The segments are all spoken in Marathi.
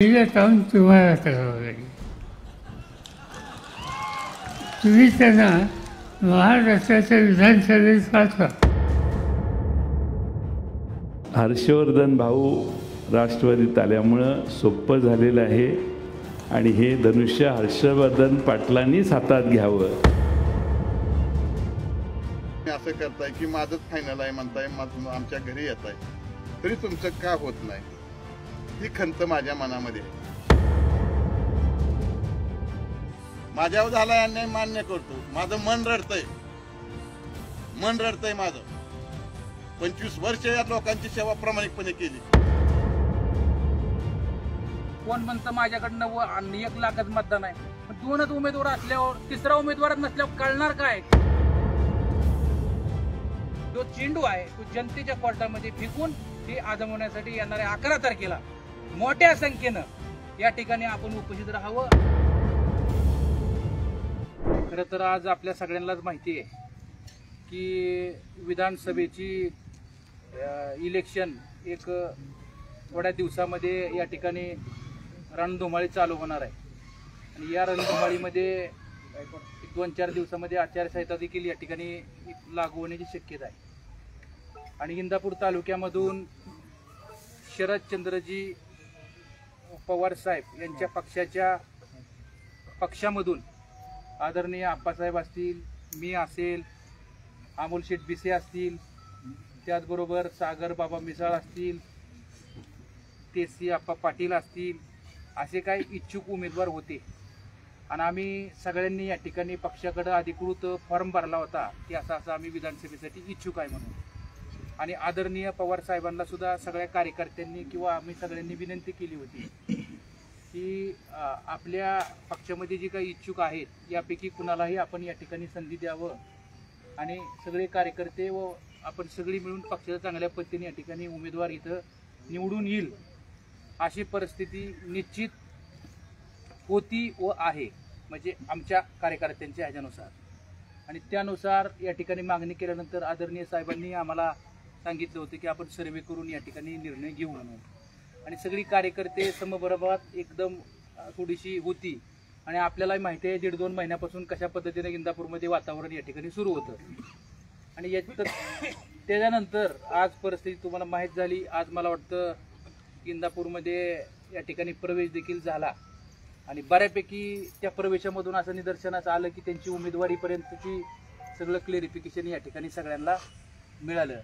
तिला जाऊन तुम्हाला करावं लागेल. तुम्ही त्यांना महाराष्ट्राच्या विधानसभेत पाठवा. हर्षवर्धन भाऊ राष्ट्रवादीत आल्यामुळं सोपं झालेलं आहे आणि हे धनुष्य हर्षवर्धन पाटलांनीच हातात घ्यावं. असं करताय की माझंच फायनल आहे म्हणताय, आमच्या घरी येत आहे, तरी तुमचं का होत नाही ही खंत माझ्या मनामध्ये. माझ्यावर झालाय अन्याय मान्य करतो. माझं मन रडतंय माझं. 25 वर्ष या लोकांची सेवा प्रामाणिकपणे केली. कोण म्हणतं माझ्याकडनं 1 लाखच मतदान आहे, पण 2च उमेदवार असल्यावर तिसरा उमेदवारच नसल्यावर कळणार काय? जो चेंडू आहे तो जनतेच्या कोर्टामध्ये फेकून ती आजमवण्यासाठी येणाऱ्या 11 तारखेला मोठ्या संख्येनं या ठिकाणी आपण उपस्थित राहावं. खरं तर आज आपल्या सगळ्यांनाच माहिती आहे की विधानसभेची इलेक्शन एक थोड्या दिवसामध्ये या ठिकाणी रणधुमाळी चालू होणार आहे आणि या रणधुमाळीमध्ये 2-4 दिवसामध्ये आचारसंहिता देखील या ठिकाणी लागू होण्याची शक्यता आहे. आणि इंदापूर तालुक्यामधून शरदचंद्रजी पवार साहेब यांच्या पक्षामधून आदरणीय आप्पासाहेब असतील, मी असेल, अमोल शेठ बिसे असतील, त्याचबरोबर सागर बाबा मिसाळ असतील, तेसी आप्पा पाटील असतील, असे काही इच्छुक उमेदवार होते. आणि आम्ही सगळ्यांनी या ठिकाणी पक्षाकडे अधिकृत फॉर्म भरला होता की असं आम्ही विधानसभेसाठी इच्छुक आहे म्हणून. आणि आदरणीय पवार साहेबांना सुद्धा सगळ्या कार्यकर्त्यांनी किंवा आम्ही सगळ्यांनी विनंती केली होती की आपल्या पक्षामध्ये जे काही इच्छुक आहेत यापैकी कुणालाही आपण या ठिकाणी संधी द्यावं आणि सगळे कार्यकर्ते व आपण सगळी मिळून पक्षाच्या चांगल्या पद्धतीने या ठिकाणी उमेदवार इथं निवडून येईल अशी परिस्थिती निश्चित होती व आहे, म्हणजे आमच्या कार्यकर्त्यांच्या ह्याच्यानुसार. आणि त्यानुसार या ठिकाणी मागणी केल्यानंतर आदरणीय साहेबांनी आम्हाला सांगितलं होतं की आपण सर्वे करून या ठिकाणी निर्णय घेऊ म्हणून. आणि सगळी कार्यकर्ते समबरोबरात एकदम थोडीशी होती. आणि आपल्यालाही माहिती आहे 1.5-2 महिन्यापासून कशा पद्धतीने इंदापूरमध्ये वातावरण या ठिकाणी सुरू होतं. आणि त्याच्यानंतर आज परिस्थिती तुम्हाला माहीत झाली. आज मला वाटतं इंदापूरमध्ये या ठिकाणी प्रवेश देखील झाला आणि बऱ्यापैकी त्या प्रवेशामधून असं निदर्शनास आलं की त्यांची उमेदवारीपर्यंतची सगळं क्लेरिफिकेशन या ठिकाणी सगळ्यांना मिळालं.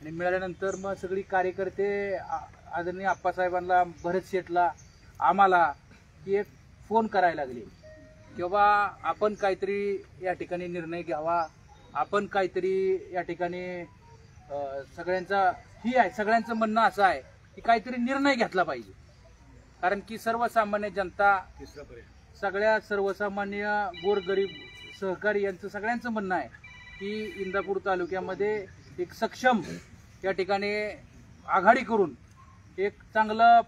आणि मिळाल्यानंतर मग सगळी कार्यकर्ते आदरणीय आप्पासाहेबांना, भरत शेठला, आम्हाला एक फोन करायला लागले की बाबा आपण काहीतरी या ठिकाणी निर्णय घ्यावा, आपण काहीतरी या ठिकाणी सगळ्यांचं म्हणणं असं आहे की काहीतरी निर्णय घेतला पाहिजे. कारण की सर्वसामान्य जनता, सगळ्या सर्वसामान्य गोरगरीब सहकारी यांचं सगळ्यांचं म्हणणं आहे की इंदापूर तालुक्यामध्ये एक सक्षम या ठिकाणी आघाडी करून एक चांगलं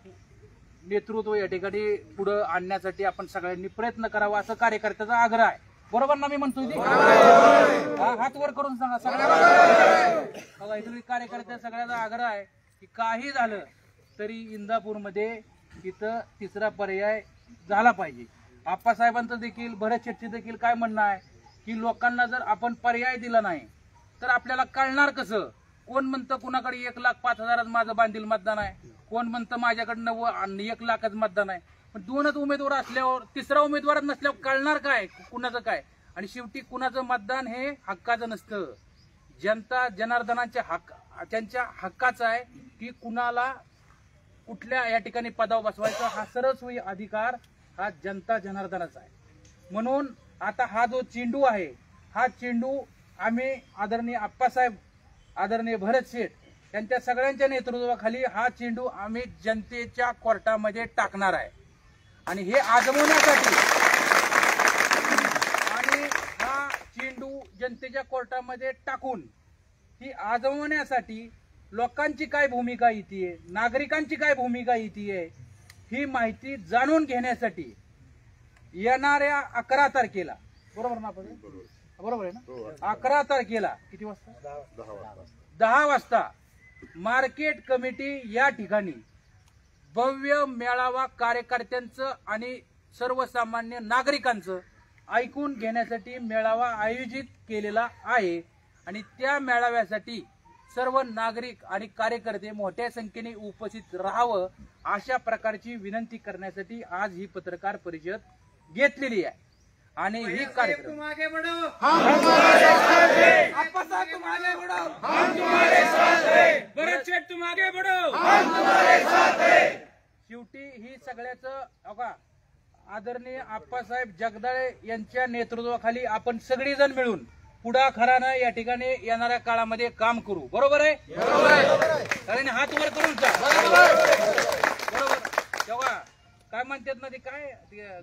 नेतृत्व या ठिकाणी पुढं आणण्यासाठी आपण सगळ्यांनी प्रयत्न करावा असं कार्यकर्त्याचा आग्रह आहे. बरोबर ना मी म्हणतोय? हात वर करून सांगा सगळ्यांना. इथं कार्यकर्त्या सगळ्याचा आग्रह आहे की काही झालं तरी इंदापूरमध्ये इथं तिसरा पर्याय झाला पाहिजे. आप्पासाहेबांचं देखील, भरत शेट्टी देखील काय म्हणणं आहे की लोकांना जर आपण पर्याय दिला नाही तर आपल्याला कळणार कसं? कोण म्हणतं कुणाकडे 1,05,000 माझं बांधील मतदान आहे, कोण म्हणतं माझ्याकडनं 1 लाखच मतदान आहे. पण 2च उमेदवार असल्यावर तिसरा उमेदवारच नसल्यावर कळणार काय कुणाचं काय? आणि शेवटी कुणाचं मतदान हे हक्काचं नसतं. जनता जनार्दनाच्या त्यांच्या हक्काचं आहे की कुणाला कुठल्या या ठिकाणी पदावर बसवायचा हा सर्वस्वी अधिकार हा जनता जनार्दनाचा आहे. म्हणून आता हा जो चेंडू आहे हा चेंडू आम्ही आदरणीय आप्पासाहेब, आदरणीय भरत शेठ यांच्या सगळ्यांच्या नेतृत्वाखाली हा चेंडू आम्ही जनतेच्या कोर्टामध्ये टाकणार आहे. आणि हे आजमवण्यासाठी आणि हा चेंडू जनतेच्या कोर्टामध्ये टाकून ही आजमवण्यासाठी लोकांची काय भूमिका येते, नागरिकांची काय भूमिका येते ही माहिती जाणून घेण्यासाठी येणाऱ्या 11 तारखेला, बरोबर ना आपण? बरोबर आहे ना? 11 तारखेला किती वाजता? 10 वाजता मार्केट कमिटी या ठिकाणी भव्य मेळावा कार्यकर्त्यांचं आणि सर्वसामान्य नागरिकांचं ऐकून घेण्यासाठी मेळावा आयोजित केलेला आहे आणि त्या मेळाव्यासाठी सर्व नागरिक आणि कार्यकर्ते मोठ्या संख्येने उपस्थित राहावं अशा प्रकारची विनंती करण्यासाठी आज ही पत्रकार परिषद घेतलेली आहे आणि ही कार्यक्रम शेवटी ही सगळ्याचं आदरणीय आप्पासाहेब जगदाळे यांच्या नेतृत्वाखाली आपण सगळेजण मिळून पुढाकारानं या ठिकाणी येणाऱ्या काळामध्ये काम करू. बरोबर आहे? कारण हात वर करून बरोबर. तेव्हा काय म्हणतात ना ते काय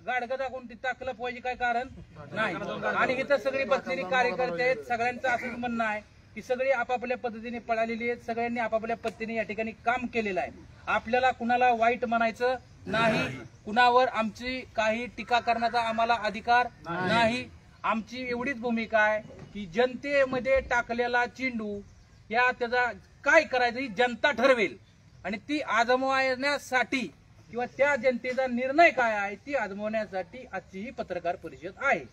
गाडगं दाखवून ती टाकलं पाहिजे काय कारण नाही. आणि इथं सगळी बसलेली कार्यकर्ते आहेत. सगळ्यांचं असंच म्हणणं आहे की सगळी आपापल्या पद्धतीने पळालेली आहेत. सगळ्यांनी आपापल्या पद्धतीने या ठिकाणी काम केलेलं आहे. आपल्याला कुणाला वाईट म्हणायचं नाही. कुणावर आमची काही टीका करण्याचा आम्हाला अधिकार नाही. आमची एवढीच भूमिका आहे की जनतेमध्ये टाकलेला चेंडू या त्याचा काय करायचं ही जनता ठरवेल आणि ती आजमावण्यासाठी किंवा त्या जनतेचा निर्णय काय आहे ती आजमावण्यासाठी आजची ही पत्रकार परिषद आहे.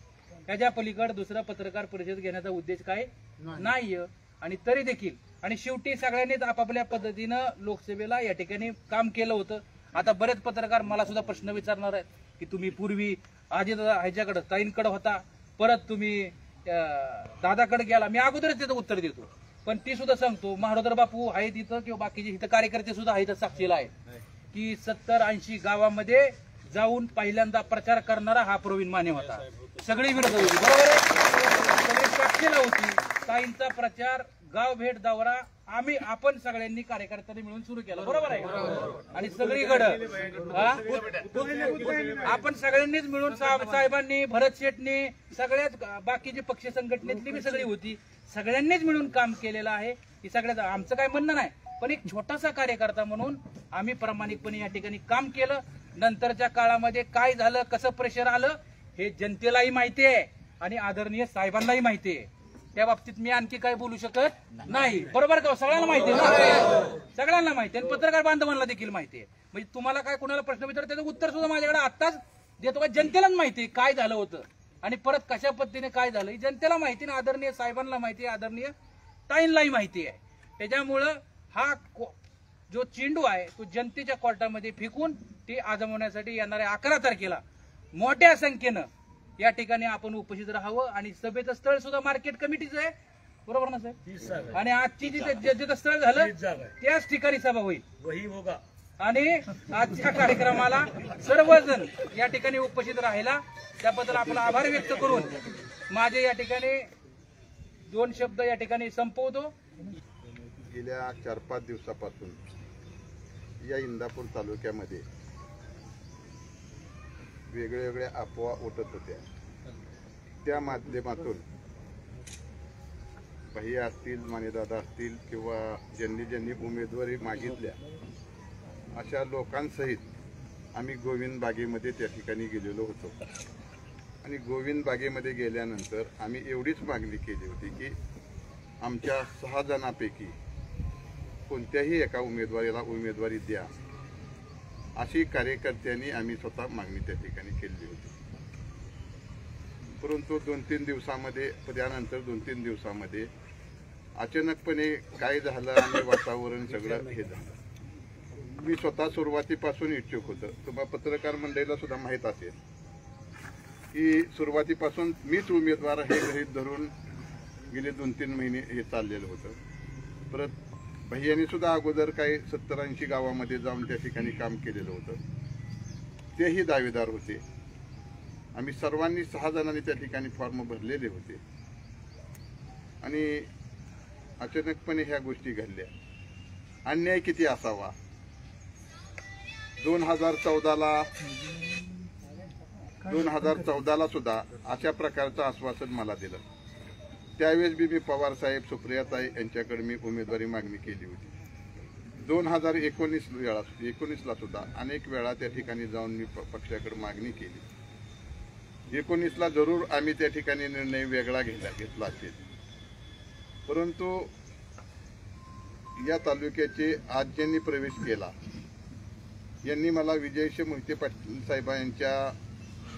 त्याच्या पलीकडे दुसरा पत्रकार परिषद घेण्याचा उद्देश काय नाहीये. आणि तरी देखील आणि शेवटी सगळ्यांनीच आपापल्या पद्धतीनं लोकसभेला या ठिकाणी काम केलं होतं. आता बरेच पत्रकार मला सुद्धा प्रश्न विचारणार आहेत की तुम्ही पूर्वी आजी ह्याच्याकडे ताईंकडे होता, परत तुम्ही दादाकडे गेला. मी अगोदरच त्याचं उत्तर देतो, पण ती सुद्धा सांगतो महारोदर बापू आहे तिथं किंवा बाकीचे इथं कार्यकर्ते सुद्धा आहेत साक्षीला आहे की 70-80 गावामध्ये जाऊन पहिल्यांदा प्रचार करणारा हा प्रवीण माने होता. सगळी विरोध होती. बरोबर आहे? सगळी साक्षीला होती. ताईंचा प्रचार गाव भेट दौरा आपण सगळ्यांनी कार्यकर्त्यांनी मिळून सुरू केला. बरोबर आहे? आणि सगळीकडं आपण सगळ्यांनीच मिळून साहेबांनी भरत शेठनी सगळ्याच बाकीची पक्ष संघटनेतली बी सगळी होती. सगळ्यांनीच मिळून काम केलेलं आहे. ही सगळ्यात आमचं काय म्हणणं नाही, पण एक छोटासा कार्यकर्ता म्हणून आम्ही प्रामाणिकपणे या ठिकाणी काम केलं. नंतरच्या काळामध्ये काय झालं, कसं प्रेशर आलं हे जनतेलाही माहिती आहे आणि आदरणीय साहेबांनाही माहिती आहे. त्या बाबतीत मी आणखी काय बोलू शकत नाही. बरोबर का? सगळ्यांना माहिती आहे, सगळ्यांना माहिती आहे. पत्रकार बांधवांना देखील माहिती आहे. म्हणजे तुम्हाला काय कोणाला प्रश्न विचार त्याचं उत्तर सुद्धा माझ्याकडे आत्ताच देतो का जनतेलाच माहिती काय झालं होतं आणि परत कशा पद्धतीने काय झालं ही जनतेला माहिती ना. आदरणीय साहेबांना माहिती आहे, आदरणीय ताईंनाही माहिती आहे. त्याच्यामुळं हा जो चेंडू आहे तो जनतेच्या कोर्टामध्ये फेकून ते आजमावण्यासाठी येणाऱ्या 11 तारखेला मोठ्या संख्येनं या ठिकाणी आपण उपस्थित राहावं. आणि सभेचं स्थळ सुद्धा मार्केट कमिटीचं आहे. बरोबर ना साहेब? आणि आजची जिथं स्थळ झालं त्याच ठिकाणी सभा होईल. आणि आजच्या कार्यक्रमाला सर्वजण या ठिकाणी उपस्थित राहिला त्याबद्दल आपला आभार व्यक्त करून माझे या ठिकाणी 2 शब्द या ठिकाणी संपवतो. गेल्या 4-5 दिवसापासून या इंदापूर तालुक्यामध्ये वेगळ्या अफवा उठत होत्या. त्या माध्यमातून भैया असतील, मानेदादा असतील किंवा ज्यांनी उमेदवारी मागितल्या अशा लोकांसहित आम्ही गोविंद बागेमध्ये त्या ठिकाणी गेलेलो होतो. आणि गोविंद बागेमध्ये गेल्यानंतर आम्ही एवढीच मागणी केली होती की आमच्या 6 जणांपैकी कोणत्याही एका उमेदवारीला उमेदवारी द्या, अशी कार्यकर्त्यांनी आम्ही स्वतः मागणी त्या ठिकाणी केली होती. परंतु 2-3 दिवसामध्ये त्यानंतर 2-3 दिवसामध्ये अचानकपणे काय झालं आणि वातावरण सगळं हे झालं. मी स्वतः सुरुवातीपासून इच्छुक होतो. तुम्हाला पत्रकार मंडळीला सुद्धा माहीत असेल की सुरुवातीपासून मीच उमेदवार हे गृहीत धरून गेले 2-3 महिने हे चाललेलं होतं. परत भैयांनी सुद्धा अगोदर काही 70-80 गावामध्ये जाऊन त्या ठिकाणी काम केलेलं होतं. तेही दावेदार होते. आम्ही सर्वांनी 6 जणांनी त्या ठिकाणी फॉर्म भरलेले होते. आणि अचानकपणे ह्या गोष्टी घडल्या. अन्याय किती असावा. 2014ला सुद्धा अशा प्रकारचं आश्वासन मला दिलं. त्यावेळेस मी पवार साहेब, सुप्रियाताई यांच्याकडे मी उमेदवारी मागणी केली होती. 2019ला सुद्धा अनेक वेळा त्या ठिकाणी जाऊन मी पक्षाकडे मागणी केली. 19ला जरूर आम्ही त्या ठिकाणी निर्णय वेगळा घेतला असेल. परंतु या तालुक्याचे आज ज्यांनी प्रवेश केला यांनी मला विजयशी मोहिते पाटील साहेबांच्या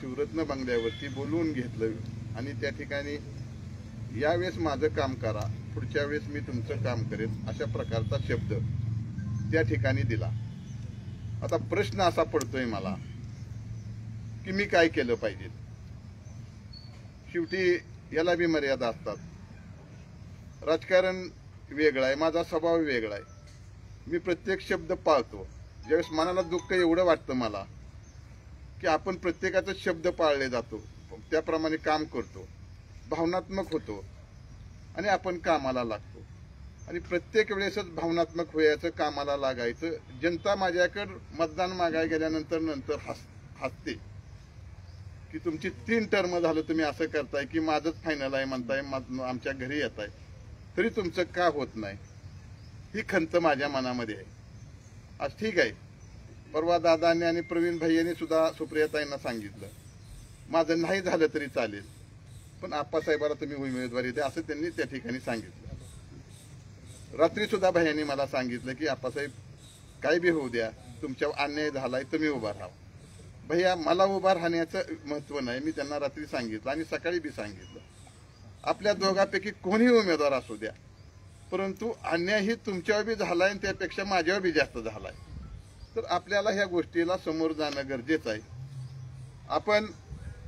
शिवरत्न बंगल्यावरती बोलवून घेतलं आणि त्या ठिकाणी यावेळेस माझं काम करा, पुढच्या वेळेस मी तुमचं काम करेन अशा प्रकारचा शब्द त्या ठिकाणी दिला. आता प्रश्न असा पडतोय मला की मी काय केलं पाहिजे. शेवटी याला बी मर्यादा असतात. राजकारण वेगळं आहे, माझा स्वभाव वेगळा आहे. मी प्रत्येक शब्द पाळतो. ज्यावेळेस मनाला दुःख एवढं वाटतं मला की आपण प्रत्येकाचा शब्द पाळले जातो, त्याप्रमाणे काम करतो, भावनात्मक होतो आणि आपण कामाला लागतो. आणि प्रत्येक वेळेसच भावनात्मक व्हायचं, कामाला लागायचं. जनता माझ्याकडं मतदान मागायला गेल्यानंतर हसते की तुमची 3 टर्म झालं, तुम्ही असं करताय की माझंच फायनल आहे म्हणताय, आमच्या घरी येत आहे, तरी तुमचं का होत नाही, ही खंत माझ्या मनामध्ये आहे. आज ठीक आहे, परवा दादांनी आणि प्रवीण भाईयांनी सुद्धा सुप्रियाताईंना सांगितलं माझं नाही झालं तरी चालेल, पण आप्पासाहेबाला तुम्ही उमेदवारी द्या असं त्यांनी त्या ठिकाणी सांगितलं. रात्री सुद्धा भाईयांनी मला सांगितलं की आप्पासाहेब काय बी होऊ द्या, तुमच्यावर अन्याय झालाय, तुम्ही उभा राहा. भैया मला उभा राहण्याचं महत्व नाही, मी त्यांना रात्री सांगितलं आणि सकाळी बी सांगितलं. आपल्या दोघांपैकी कोणीही उमेदवार असू द्या, परंतु अन्यायही तुमच्यावर बी झालाय आणि त्यापेक्षा माझ्यावर बी जास्त झालाय. तर आपल्याला ह्या गोष्टीला समोर जाणं गरजेचं आहे. आपण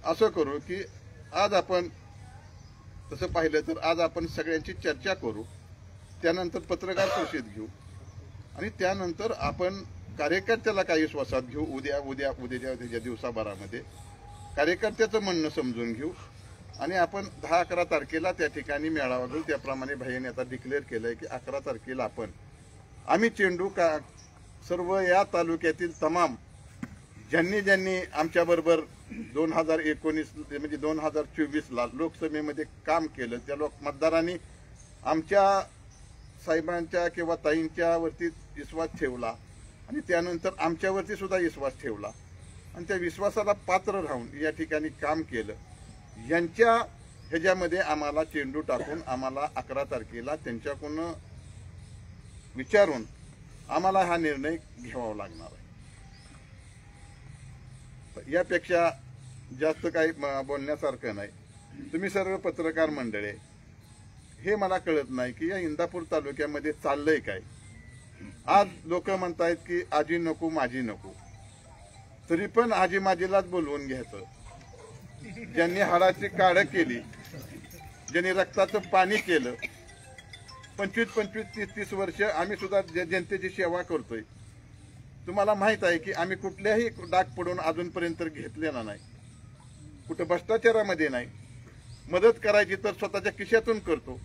असं करू की आज आपण तसं पाहिलं तर आज आपण सगळ्यांची चर्चा करू, त्यानंतर पत्रकार परिषद घेऊ आणि त्यानंतर आपण कार्यकर्त्याला काही विश्वासात घेऊ. उद्याच्या दिवसाभरामध्ये कार्यकर्त्याचं म्हणणं समजून घेऊ आणि आपण 10-11 तारखेला त्या ठिकाणी मेळावा घेऊ. त्याप्रमाणे भाईंनी आता डिक्लेअर केलंय की 11 तारखेला आम्ही चेंडू का सर्व या तालुक्यातील तमाम ज्यांनी आमच्याबरोबर 2019 म्हणजे 2024ला लोकसभेमध्ये काम केलं, त्या मतदारांनी आमच्या साहेबांच्या किंवा ताईंच्या वरती विश्वास ठेवला आणि त्यानंतर आमच्यावरती सुद्धा विश्वास ठेवला आणि त्या विश्वासाला पात्र राहून या ठिकाणी काम केलं. यांच्या ह्याच्यामध्ये आम्हाला चेंडू टाकून आम्हाला 11 तारखेला त्यांच्याकडून विचारून आम्हाला हा निर्णय घ्यावा लागणार आहे. यापेक्षा जास्त काही बोलण्यासारखं नाही. तुम्ही सर्व पत्रकार मंडळी, हे मला कळत नाही की या इंदापूर तालुक्यामध्ये चाललंय काय. आज लोक म्हणतायत की आजी नको माझी नको, तरी पण आजी माझीलाच बोलवून घ्यायचं. ज्यांनी हाडाची काढ केली, ज्यांनी रक्ताचं पाणी केलं, 25-25, 30-30 वर्ष आम्ही सुद्धा जनतेची सेवा करतोय. तुम्हाला माहित आहे की आम्ही कुठल्याही डाग पडून अजूनपर्यंत घेतलेला नाही, कुठं भ्रष्टाचारामध्ये नाही. मदत करायची तर स्वतःच्या खिशातून करतो.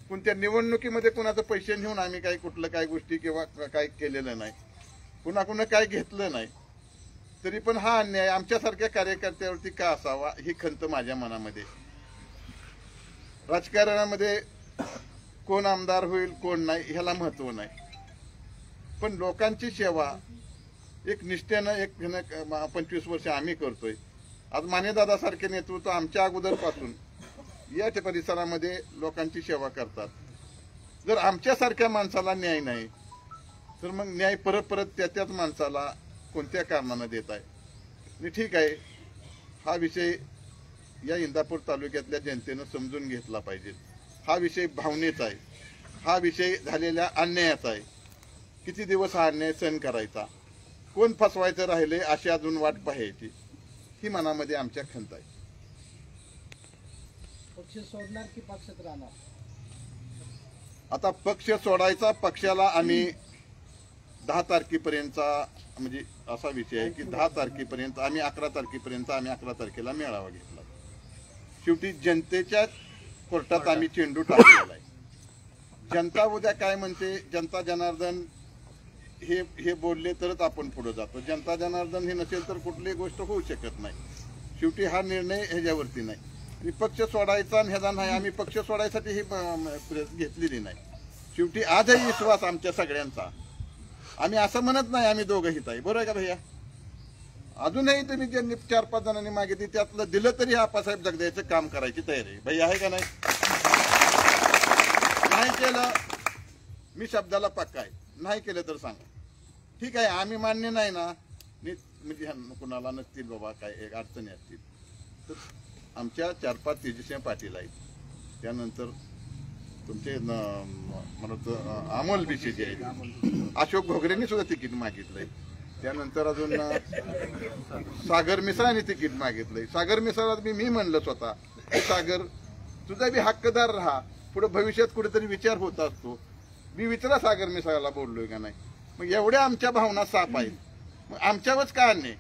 कोणत्या निवडणुकीमध्ये कुणाचे पैसे घेऊन आम्ही काही कुठलं काही गोष्टी किंवा काही केलेलं नाही, कुणाकुणा काय घेतलं नाही. तरी पण हा अन्याय आमच्यासारख्या कार्यकर्त्यावरती का असावा ही खंत माझ्या मनामध्ये. राजकारणामध्ये कोण आमदार होईल कोण नाही ह्याला महत्व नाही, पण लोकांची सेवा एक निष्ठेनं 25 वर्ष आम्ही करतोय. आज मानेदादासारखे नेतृत्व आमच्या अगोदरपासून या परिसरामध्ये लोकांची सेवा करतात. जर आमच्यासारख्या माणसाला न्याय नाही तर मग न्याय परत त्याच माणसाला कोणत्या कारणानं देत आहे. आणि ठीक आहे, हा विषय या इंदापूर तालुक्यातल्या जनतेनं समजून घेतला पाहिजे. हा विषय भावनेचा आहे, हा विषय झालेल्या अन्यायाचा आहे. किती दिवस हा अन्याय सहन करायचा, कोण फसवायचं राहिले अशी अजून वाट पाहायची, ही मनामध्ये आमच्या खंत आहे. पक्ष सोडणार की पक्षात राहणार? आता पक्ष सोडायचा, पक्षाला आम्ही 10 तारखेपर्यंतचा म्हणजे असा विषय आहे की 10 तारखेपर्यंत आम्ही 11 तारखेपर्यंत आम्ही 11 तारखेला मेळावा घेतला. शेवटी जनतेच्या कोर्टात आम्ही चेंडू टाकलेला आहे. जनता उद्या काय म्हणते, जनता जनार्दन हे बोलले तरच आपण पुढे जातो. जनता जनार्दन हे नसेल तर कुठलीही गोष्ट होऊ शकत नाही. शेवटी हा निर्णय ह्याच्यावरती नाही. आणि पक्ष सोडायचा ह्याचा नाही, आम्ही पक्ष सोडायसाठी ही घेतलेली नाही. शेवटी आजही विश्वास आमच्या सगळ्यांचा. आम्ही असं म्हणत नाही आम्ही दोघंहीच आहे, बरोबर आहे का भैया? अजूनही तुम्ही ज्यांनी 4-5 जणांनी मागितली त्यातलं दिलं तरी आप्पासाहेब जगदायचं काम करायची तयारी आहे. भैया आहे का नाही? नाही केलं मी शब्दाला पक्का आहे, नाही केलं तर सांगा. ठीक आहे, आम्ही मान्य नाही ना म्हणजे कुणाला नसतील बाबा काय एक अडचणी असतील तर आमच्या 4-5 तेजस्वी पाटील आहेत, त्यानंतर तुमचे म्हणत अमोल बिशे जे आहेत, अशोक घोगरेंनी सुद्धा तिकीट मागितलंय, त्यानंतर अजून सागर मिसाळांनी तिकीट मागितलंय. सागर मिसाळात मी म्हणलं स्वतः, सागर तुझा बी हक्कदार राहा, पुढे भविष्यात कुठेतरी विचार होत असतो. मी विचारा सागर मिसाळाला बोललोय का नाही. मग एवढ्या आमच्या भावना साफ आहेत, मग आमच्यावरच का नाही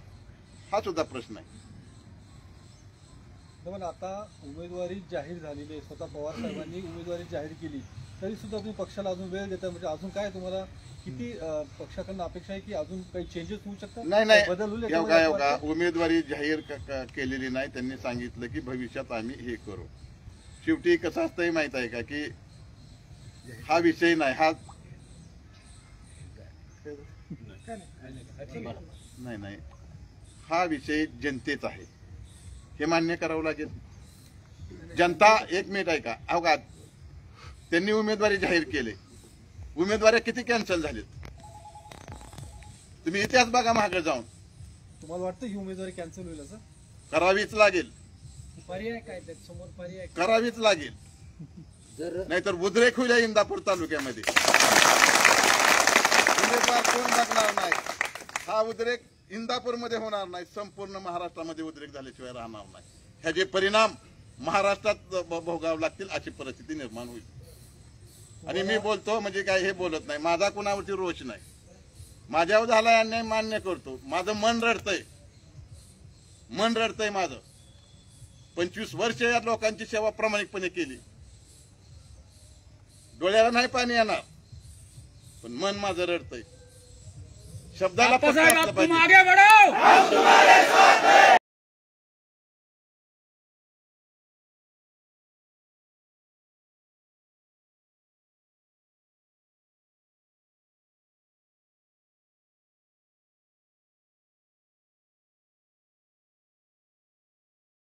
हा सुद्धा प्रश्न आहे. पण आता उमेदवारी जाहीर झालेली आहे, स्वतः पवार साहेबांनी उमेदवारी जाहीर केली तरी सुद्धा तुम्ही पक्षाला अजून वेळ देता, म्हणजे अजून काय तुम्हाला किती पक्षाकडनं अपेक्षा आहे की अजून काही चेंजेस होऊ शकतात? नाही बदल होईल एवढा उमेदवारी जाहीर केलेली नाही. त्यांनी सांगितलं की भविष्यात आम्ही हे करू. शेवटी कसं असतंय माहित आहे का की हा विषय नाही, हा नाही हा विषय जनतेचा आहे, हे मान्य करावं लागेल. जनता एक मिनिट आहे का अवघात त्यांनी उमेदवारी जाहीर केले, उमेदवारी किती कॅन्सल झालीत तुम्ही इतिहास बघा मागे जाऊन. तुम्हाला वाटतं ही उमेदवारी कॅन्सल होईल असं? करावीच लागेल, पर्याय काय समोर पर्याय करावीच लागेल, नाहीतर उद्रेक होईल इंदापूर तालुक्यामध्ये. उमेदवार कोण बघणार नाही, हा उद्रेक इंदापूरमध्ये होणार नाही, संपूर्ण महाराष्ट्रामध्ये उद्रेक झाल्याशिवाय राहणार नाही. ह्याचे परिणाम महाराष्ट्रात भोगावे लागतील अशी परिस्थिती निर्माण होईल. आणि मी बोलतो म्हणजे काय हे बोलत नाही, माझा कुणावरती रोष नाही, माझ्यावर झाला अन्याय मान्य करतो. माझं मन रडतंय माझं. 25 वर्ष या लोकांची सेवा प्रामाणिकपणे केली, डोळ्याला नाही पाणी येणार पण मन माझं रडतंय. शब्दाला पक्क असलं पाहिजे.